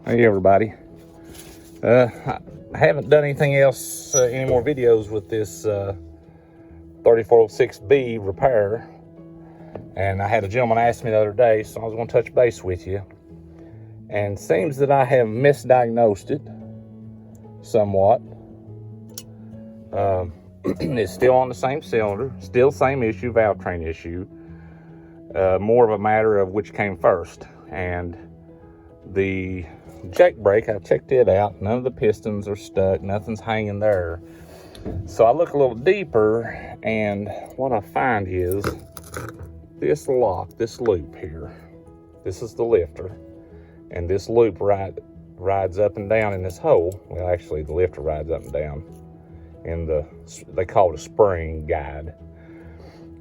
Hey everybody. I haven't done anything else, any more videos with this 3406B repair. And I had a gentleman ask me the other day, so I was going to touch base with you. And it seems that I have misdiagnosed it somewhat. It's still on the same cylinder, still same issue, valve train issue. More of a matter of which came first. And the check brake, I checked it out. None of the pistons are stuck. Nothing's hanging there. So I look a little deeper, and what I find is this lock, this loop here. This is the lifter, and this loop rides up and down in this hole. Well, actually, the lifter rides up and down in they call it a spring guide.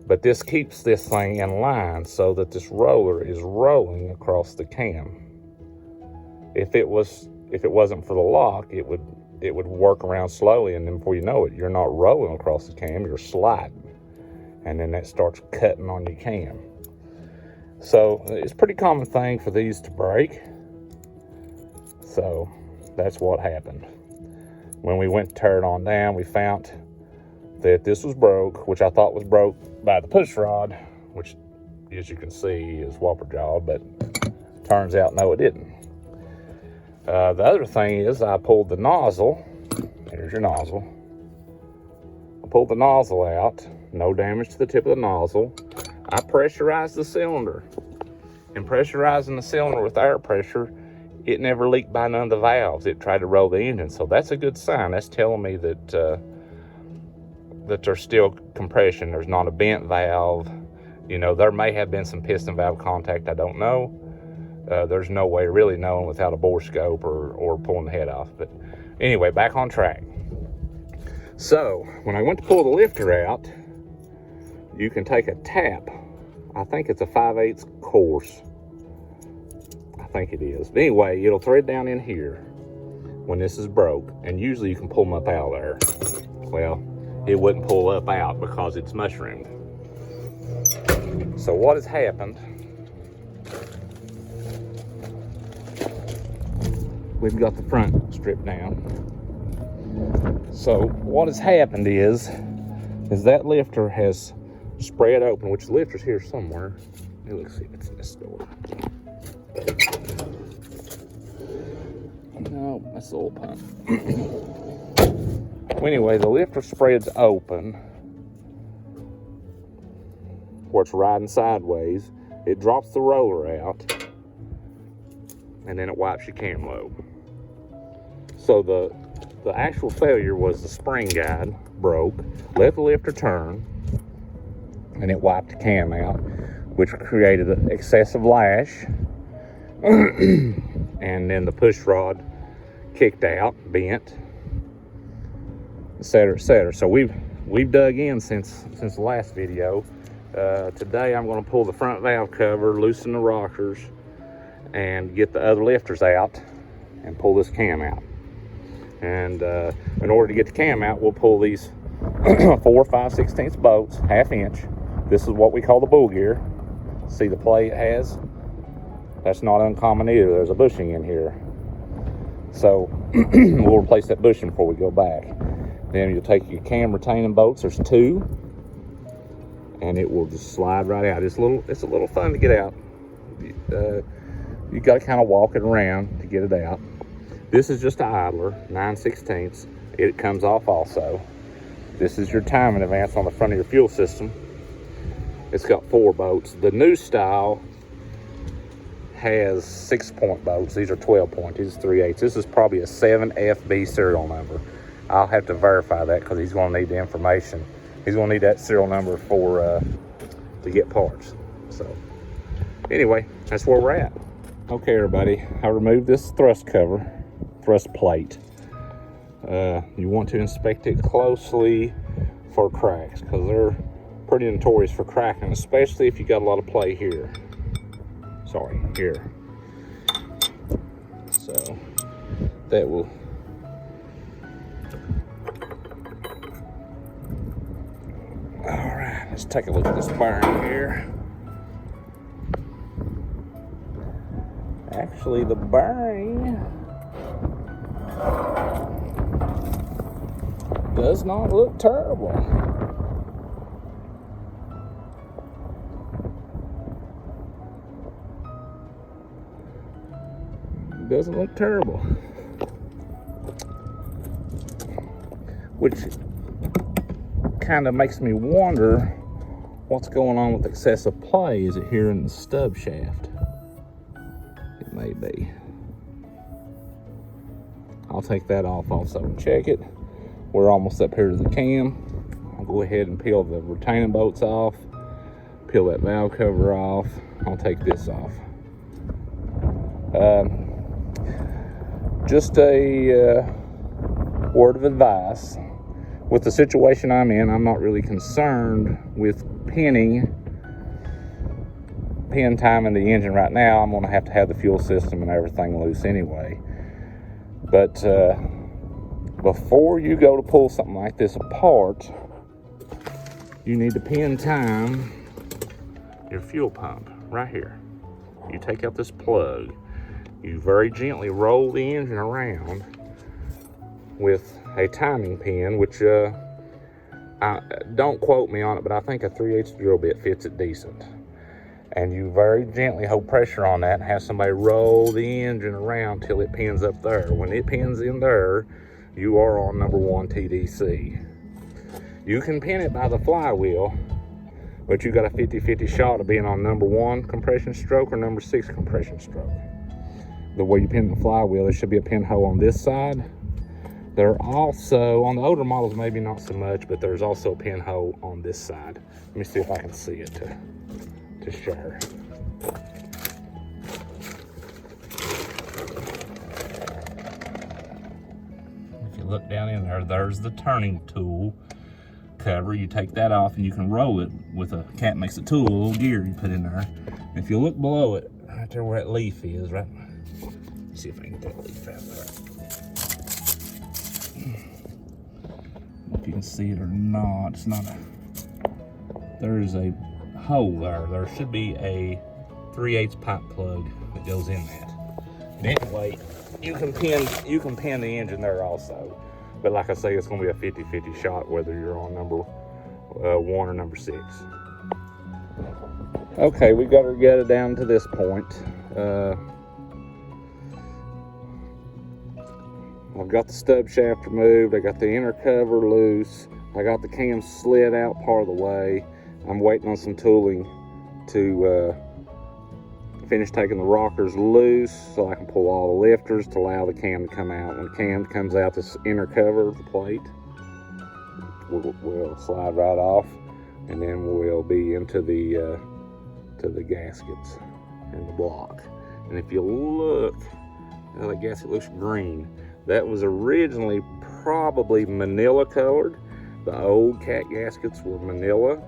But this keeps this thing in line so that this roller is rolling across the cam. If it wasn't for the lock, it would work around slowly, and then before you know it, you're not rolling across the cam, you're sliding. And then that starts cutting on your cam. So it's a pretty common thing for these to break. So that's what happened. When we went to tear it on down, we found that this was broke, which I thought was broke by the push rod, which, as you can see, is whopper jawed, but turns out no, it didn't. The other thing is I pulled the nozzle. Here's your nozzle. I pulled the nozzle out. No damage to the tip of the nozzle. I pressurized the cylinder. And pressurizing the cylinder with air pressure, it never leaked by none of the valves. It tried to roll the engine. So that's a good sign. That's telling me that there's still compression. There's not a bent valve. You know, there may have been some piston valve contact. I don't know. There's no way really knowing without a bore scope or pulling the head off. But anyway, back on track. So when I went to pull the lifter out, you can take a tap. I think it's a 5/8 course. I think it is. But anyway, it'll thread down in here when this is broke, and usually you can pull them up out there. Well, it wouldn't pull up out because it's mushroomed. So what has happened? We've got the front stripped down. So what has happened is that lifter has spread open, which the lifter's here somewhere. Let's see if it's in this door. No, that's the oil pump. Well, anyway, the lifter spreads open where it's riding sideways. It drops the roller out, and then it wipes your cam lobe. So the actual failure was the spring guide broke, let the lifter turn, and it wiped the cam out, which created an excessive lash. And then the push rod kicked out, bent, etc., etc. So we've dug in since the last video. Today I'm going to pull the front valve cover, loosen the rockers, and get the other lifters out and pull this cam out. And in order to get the cam out, we'll pull these 4 5/16 bolts, 1/2 inch. This is what we call the bull gear. See the play it has? That's not uncommon either. There's a bushing in here. So we'll replace that bushing before we go back. Then you'll take your cam retaining bolts. There's 2. And it will just slide right out. It's a little fun to get out. You got to kind of walk it around to get it out. This is just an idler, 9/16. It comes off also. This is your timing advance on the front of your fuel system. It's got 4 bolts. The new style has 6-point bolts. These are 12-point. These are 3/8. This is probably a 7FB serial number. I'll have to verify that because he's going to need the information. He's going to need that serial number to get parts. So anyway, that's where we're at. Okay, everybody, I removed this thrust plate. You want to inspect it closely for cracks because they're pretty notorious for cracking, especially if you got a lot of play here. Sorry, here. So that will Alright, let's take a look at this bearing here. Actually, actually the bearing does not look terrible. Doesn't look terrible. Which kind of makes me wonder what's going on with excessive play. Is it here in the stub shaft? It may be. I'll take that off also and check it. We're almost up here to the cam. I'll go ahead and peel the retaining bolts off, peel that valve cover off. I'll take this off. Just a word of advice. With the situation I'm in, I'm not really concerned with pin time in the engine right now. I'm going to have the fuel system and everything loose anyway. But before you go to pull something like this apart, you need to pin time your fuel pump right here. You take out this plug. You very gently roll the engine around with a timing pin, which don't quote me on it, but I think a 3/8 drill bit fits it decent. And you very gently hold pressure on that and have somebody roll the engine around till it pins up there. When it pins in there, you are on number 1 TDC. You can pin it by the flywheel, but you got a 50-50 shot of being on number 1 compression stroke or number 6 compression stroke. The way you pin the flywheel, there should be a pinhole on this side. There are also, on the older models, maybe not so much, but there's also a pinhole on this side. Let me see if I can see it to share. If you look down in there, there's the turning tool cover. You take that off and you can roll it with a cat makes a tool, a little gear you put in there. And if you look below it, right there where that leaf is, right? Let's see if I can get that leaf out there. If you can see it or not, it's not a, there is a hole there. There should be a 3/8 pipe plug that goes in that. And anyway, you can pin the engine there also. But like I say, it's going to be a 50-50 shot whether you're on number 1 or number 6. Okay, we got her gutted down to this point. I've got the stub shaft removed. I got the inner cover loose. I got the cam slid out part of the way. I'm waiting on some tooling to finish taking the rockers loose so I can pull all the lifters to allow the cam to come out. When the cam comes out, this inner cover, the plate, will slide right off, and then we'll be into the gaskets and the block. And if you look, the gasket looks green. That was originally probably manila colored. The old cat gaskets were manila.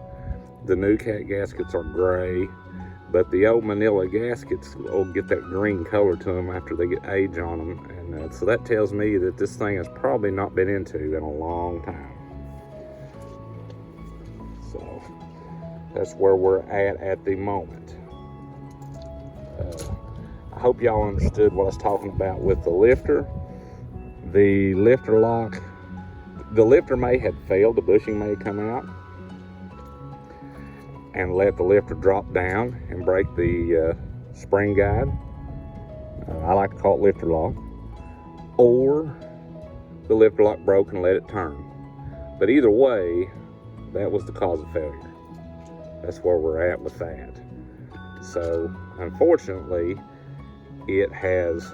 The new cat gaskets are gray. But the old manila gaskets will get that green color to them after they get age on them. And so that tells me that this thing has probably not been into in a long time. So that's where we're at the moment. I hope y'all understood what I was talking about with the lifter. The lifter lock, the lifter may have failed, the bushing may have come out and let the lifter drop down and break the spring guide. I like to call it lifter lock. Or the lifter lock broke and let it turn. But either way, that was the cause of failure. That's where we're at with that. So unfortunately, it has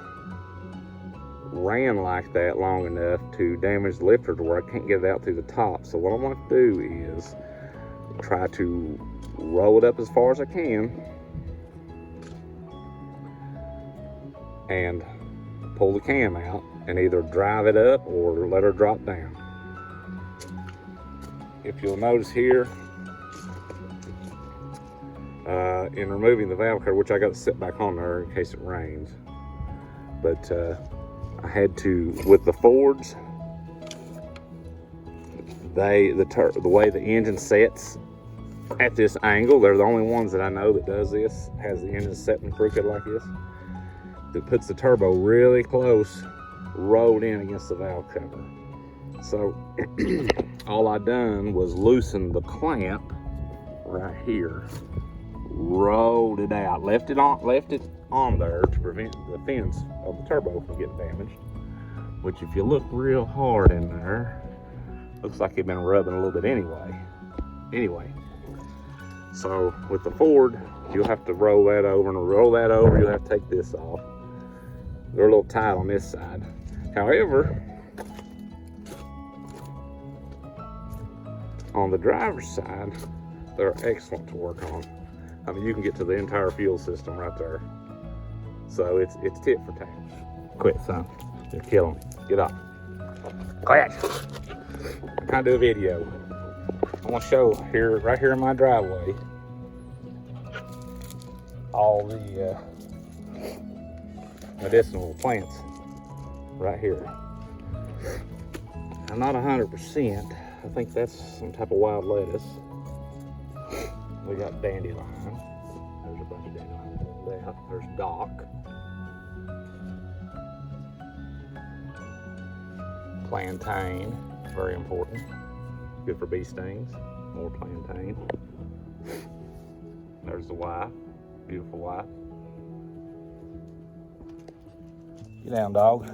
ran like that long enough to damage the lifter to where I can't get it out through the top. So what I'm going to do is try to roll it up as far as I can and pull the cam out and either drive it up or let her drop down. If you'll notice here, in removing the valve cover, which I got to sit back on there in case it rains, but I had to, with the Fords, the way the engine sets at this angle, they're the only ones that I know that does this, has the engine set and crooked like this. that puts the turbo really close, rolled in against the valve cover. So all I done was loosen the clamp right here, rolled it out, left it on there to prevent the fins of the turbo from getting damaged. Which, if you look real hard in there, looks like it's been rubbing a little bit anyway. So with the Ford, you'll have to roll that over, and to roll that over, you'll have to take this off. They're a little tight on this side. However, on the driver's side, they're excellent to work on. I mean, you can get to the entire fuel system right there. So it's tit for tat. Quit, son. You're killing me. Get up. Clash. I'm trying to do a video. I want to show here, right here in my driveway, all the medicinal plants right here. I'm not 100%. I think that's some type of wild lettuce. We got dandelion. There's a bunch of dandelions on that. There's dock. Plantain, very important. Good for bee stings. More plantain. There's the wife. Beautiful wife. Get down, dog.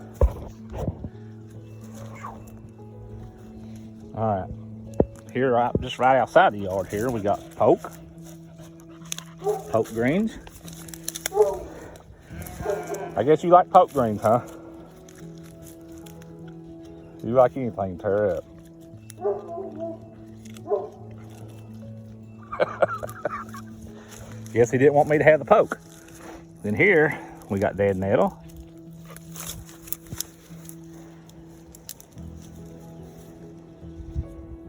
All right. Here, just right outside the yard here, we got poke greens. I guess you like poke greens, huh? You like anything, tear up. Guess he didn't want me to have the poke. Then here, we got dead nettle.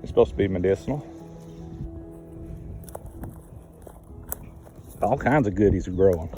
It's supposed to be medicinal. All kinds of goodies are growing.